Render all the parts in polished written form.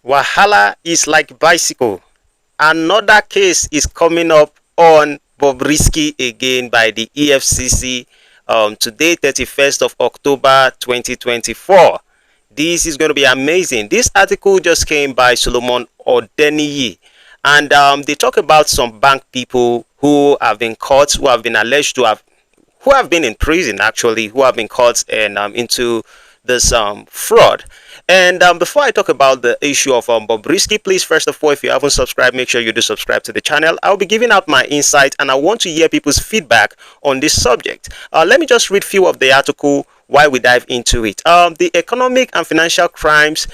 Wahala is like bicycle. Another case is coming up on Bobrisky again by the EFCC today, 31st of October 2024. This is going to be amazing. This article just came by Solomon Odeniyi, and they talk about some bank people who have been caught, who have been alleged to have, who have been in prison actually, who have been caught and into this fraud. And before I talk about the issue of Bobrisky, please, first of all, if you haven't subscribed, make sure you do subscribe to the channel. I'll be giving out my insight and I want to hear people's feedback on this subject. Let me just read a few of the article while we dive into it. The Economic and Financial Crimes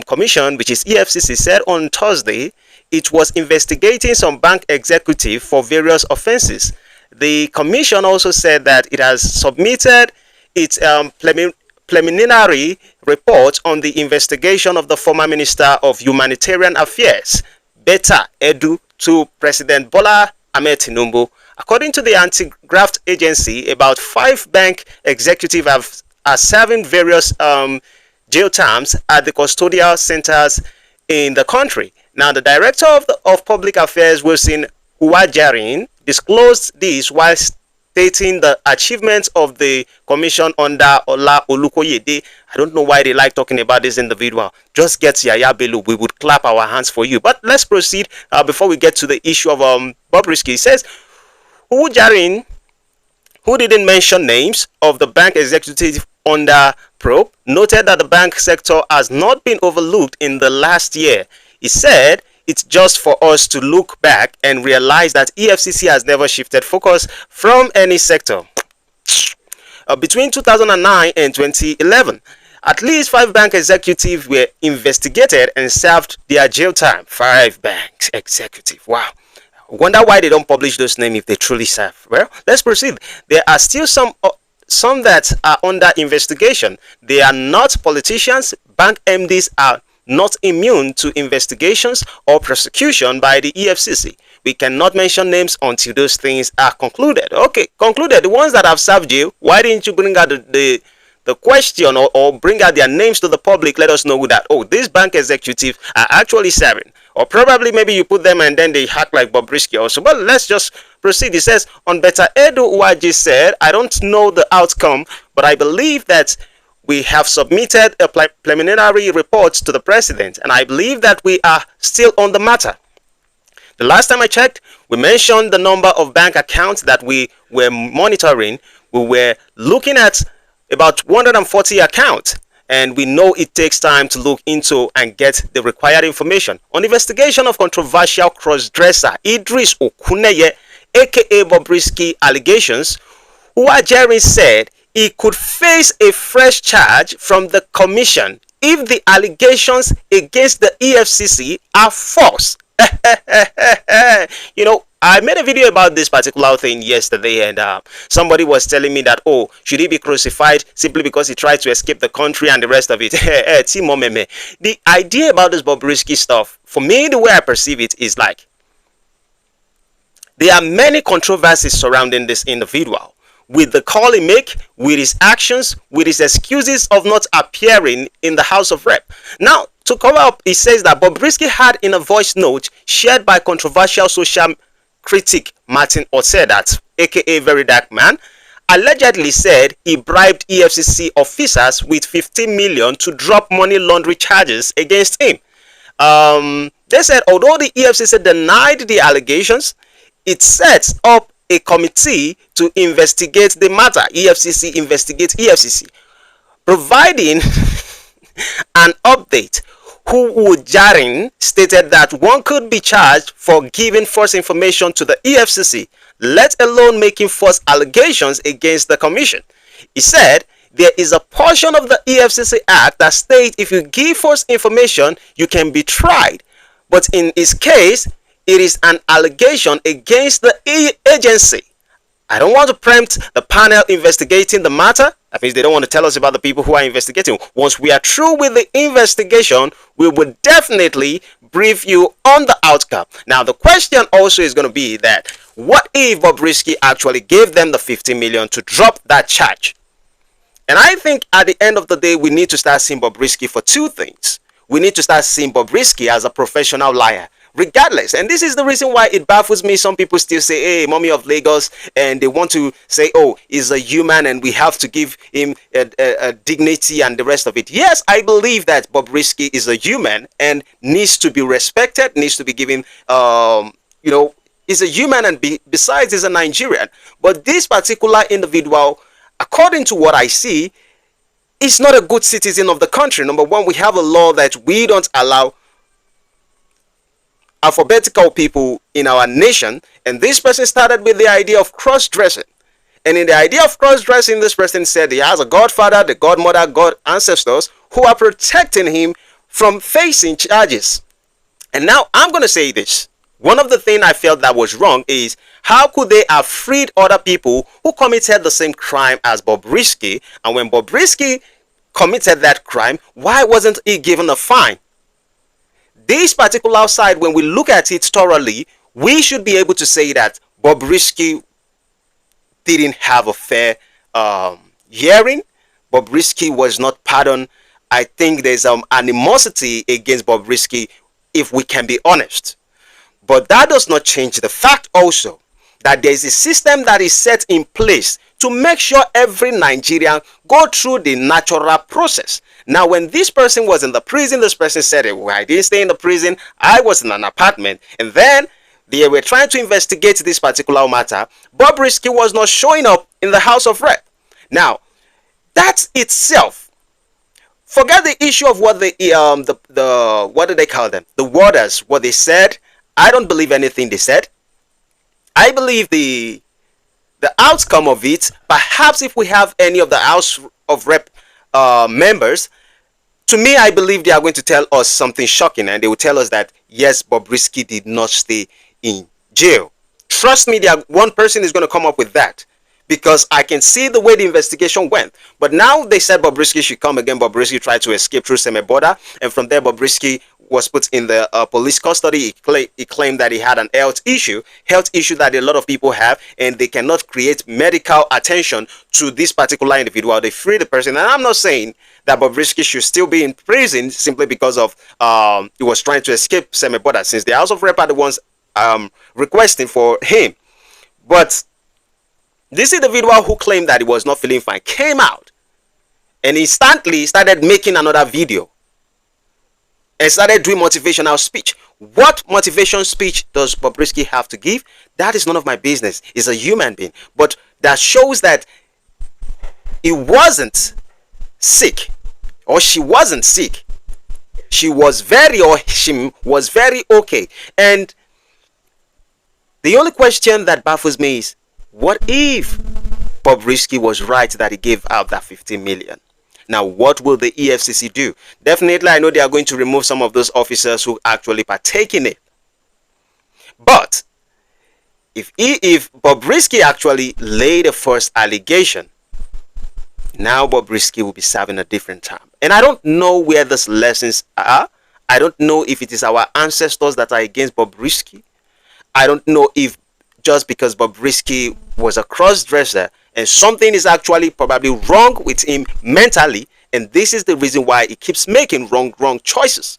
Commission, which is EFCC, said on Thursday it was investigating some bank executive for various offenses. The commission also said that it has submitted its preliminary report on the investigation of the former Minister of Humanitarian Affairs, Beta Edu, to President Bola Ahmed Tinubu. According to the anti-graft agency, about 5 bank executives are serving various jail terms at the custodial centers in the country. Now, the Director of Public Affairs, Wilson Uwajarin, disclosed this while stating the achievements of the commission under Ola Olukoyede. I don't know why they like talking about this individual. Just get Yaya Bello. We would clap our hands for you. But let's proceed before we get to the issue of Bobrisky. It says, Uwajarin, who didn't mention names of the bank executive under probe, noted that the bank sector has not been overlooked in the last year. He said it's just for us to look back and realize that EFCC has never shifted focus from any sector. Between 2009 and 2011, at least 5 bank executives were investigated and served their jail time. 5 bank executives. Wow. Wonder why they don't publish those names if they truly serve. Well, let's proceed. There are still some that are under investigation. They are not politicians. Bank MDs are not immune to investigations or prosecution by the EFCC. We cannot mention names until those things are concluded. Okay, concluded. The ones that have served jail, why didn't you bring out the question or bring out their names to the public? Let us know that, oh, these bank executives are actually serving. Or probably maybe you put them and then they hack like Bobrisky also. But let's just proceed. It says, on Beta Edu, Uwaji said, I don't know the outcome, but I believe that we have submitted a preliminary report to the president, and I believe that we are still on the matter. The last time I checked, we mentioned the number of bank accounts that we were monitoring. We were looking at about 140 accounts, and we know it takes time to look into and get the required information. On investigation of controversial cross-dresser Idris Okuneye, aka Bobrisky allegations, Uwajarin said he could face a fresh charge from the commission if the allegations against the EFCC are false. You know, I made a video about this particular thing yesterday, and somebody was telling me that, oh, should he be crucified simply because he tried to escape the country and the rest of it? The idea about this Bobrisky stuff, for me, the way I perceive it is like, there are many controversies surrounding this individual. With the call he make, with his actions, with his excuses of not appearing in the House of Rep. Now, to cover up, he says that Bobrisky had in a voice note shared by controversial social critic Martin Osedat, aka Very Dark Man, allegedly said he bribed EFCC officers with 15 million to drop money laundering charges against him. They said although the EFCC denied the allegations, it sets up a committee to investigate the matter. EFCC investigates EFCC. Providing an update, Uwajarin stated that one could be charged for giving false information to the EFCC, let alone making false allegations against the commission. He said there is a portion of the EFCC Act that states if you give false information, you can be tried. But in his case, it is an allegation against the agency. I don't want to preempt the panel investigating the matter. That means they don't want to tell us about the people who are investigating. Once we are through with the investigation, we will definitely brief you on the outcome. Now, the question also is going to be that, what if Bobrisky actually gave them the 50 million to drop that charge? And I think at the end of the day, we need to start seeing Bobrisky for 2 things. we need to start seeing Bobrisky as a professional liar, regardless. And this is the reason why it baffles me. Some people still say, hey, mommy of Lagos, and they want to say, oh, he's a human and we have to give him a dignity and the rest of it. Yes, I believe that Bobrisky is a human and needs to be respected, needs to be given, is a human, and besides, is a Nigerian. But this particular individual, according to what I see, is not a good citizen of the country. Number one, we have a law that we don't allow alphabetical people in our nation, and this person started with the idea of cross-dressing. And in the idea of cross-dressing, this person said he has a godfather, the godmother, god ancestors who are protecting him from facing charges. And now I'm going to say this. One of the things I felt that was wrong is, how could they have freed other people who committed the same crime as Bobrisky? And when Bobrisky committed that crime, why wasn't he given a fine? This particular side, when we look at it thoroughly, we should be able to say that Bobrisky didn't have a fair hearing. Bobrisky was not pardoned. I think there's animosity against Bobrisky, if we can be honest. But that does not change the fact also that there is a system that is set in place to make sure every Nigerian go through the natural process. Now, when this person was in the prison, this person said, well, I didn't stay in the prison, I was in an apartment. And then they were trying to investigate this particular matter. Bobrisky was not showing up in the House of Rep. Now, that itself, forget the issue of what what do they call them? The warders, what they said. I don't believe anything they said. I believe the outcome of it, perhaps if we have any of the House of Rep members, to me, I believe they are going to tell us something shocking, and they will tell us that, yes, Bobrisky did not stay in jail. Trust me, one person is going to come up with that, because I can see the way the investigation went. But now they said Bobrisky should come again. Bobrisky tried to escape through semi-border, and from there Bobrisky was put in the police custody. He claimed that he had an health issue that a lot of people have, and they cannot create medical attention to this particular individual. They free the person, and I'm not saying that Bobrisky should still be in prison simply because of he was trying to escape semi-border, since the House of Rep are the ones requesting for him. But this individual who claimed that he was not feeling fine came out and instantly started making another video and started doing motivational speech. What motivation speech does Bobrisky have to give? That is none of my business. He's a human being. But that shows that he wasn't sick, or she wasn't sick. She was very okay. And the only question that baffles me is, what if Bobrisky was right that he gave out that 15 million? Now, what will the EFCC do? Definitely, I know they are going to remove some of those officers who actually partake in it. But if Bobrisky actually laid the first allegation, now Bobrisky will be serving a different time. And I don't know where these lessons are. I don't know if it is our ancestors that are against Bobrisky. I don't know if just because Bobrisky was a cross-dresser and something is actually probably wrong with him mentally, and this is the reason why he keeps making wrong choices.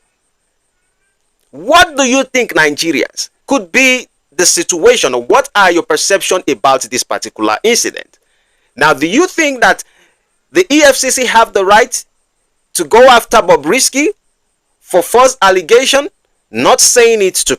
What do you think, Nigerians, could be the situation, or what are your perception about this particular incident? Now, do you think that the EFCC have the right to go after Bobrisky for false allegation, not saying it to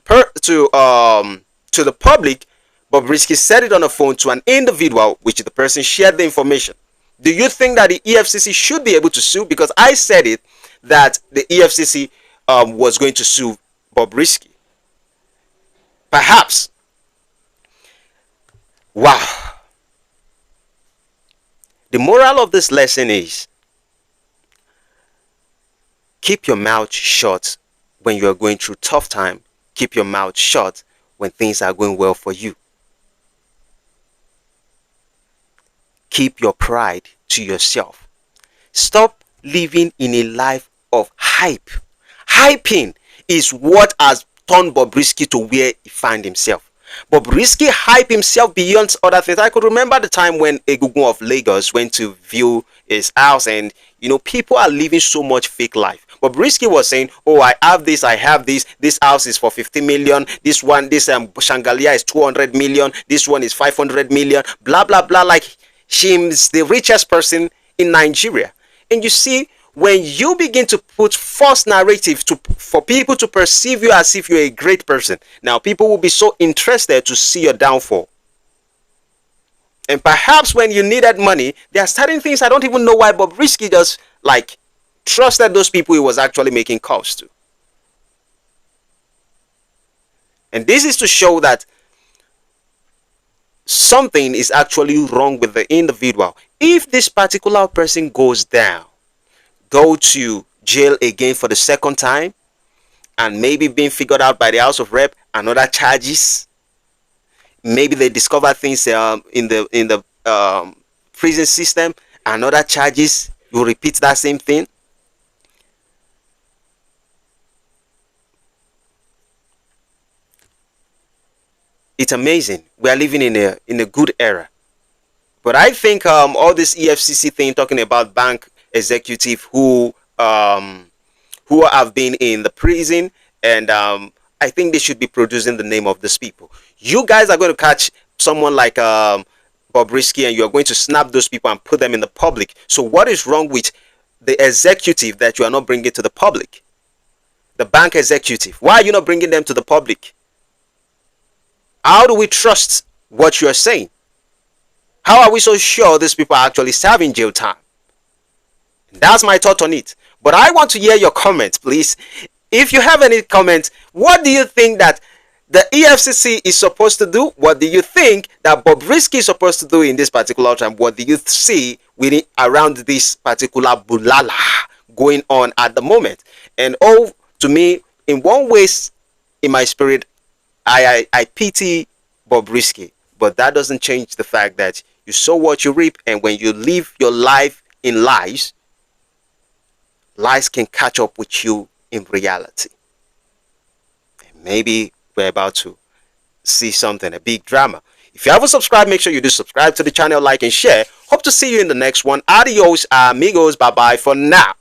the public? Bobrisky said it on the phone to an individual, which the person shared the information. Do you think that the EFCC should be able to sue? Because I said it, that the EFCC was going to sue Bobrisky. Perhaps. Wow. The moral of this lesson is, keep your mouth shut when you are going through tough time. Keep your mouth shut when things are going well for you. Keep your pride to yourself. Stop living in a life of hype. Hyping is what has turned Bobrisky to where he finds himself. Bobrisky hype himself beyond other things. I could remember the time when Egungun of Lagos went to view his house, and people are living so much fake life. Bobrisky was saying, "Oh, I have this, I have this. This house is for 50 million. This Shangalia is 200 million. This one is 500 million. Blah blah blah." Like she's the richest person in Nigeria. And you see, when you begin to put false narrative for people to perceive you as if you're a great person, now people will be so interested to see your downfall. And perhaps when you needed money, there are certain things I don't even know why Bobrisky just trusted those people he was actually making calls to. And this is to show that something is actually wrong with the individual. If this particular person goes down, go to jail again for the second time, and maybe being figured out by the House of Rep and other charges, maybe they discover things in the prison system and other charges, you repeat that same thing. It's amazing. We are living in a good era. But I think all this EFCC thing talking about bank executive who have been in the prison, and I think they should be producing the name of these people. You guys are going to catch someone like Bobrisky, and you are going to snap those people and put them in the public. So what is wrong with the executive that you are not bringing to the public? The bank executive, why are you not bringing them to the public? How do we trust what you are saying? How are we so sure these people are actually serving jail time? That's my thought on it. But I want to hear your comments, please. If you have any comments, what do you think that the EFCC is supposed to do? What do you think that Bobrisky is supposed to do in this particular time? What do you see around this particular bulala going on at the moment? And to me, in one way, in my spirit, I pity Bobrisky, but that doesn't change the fact that you sow what you reap, and when you live your life in lies, lies can catch up with you in reality. And maybe we're about to see something, a big drama. If you haven't subscribed, make sure you do subscribe to the channel, like and share. Hope to see you in the next one. Adios, amigos. Bye bye for now.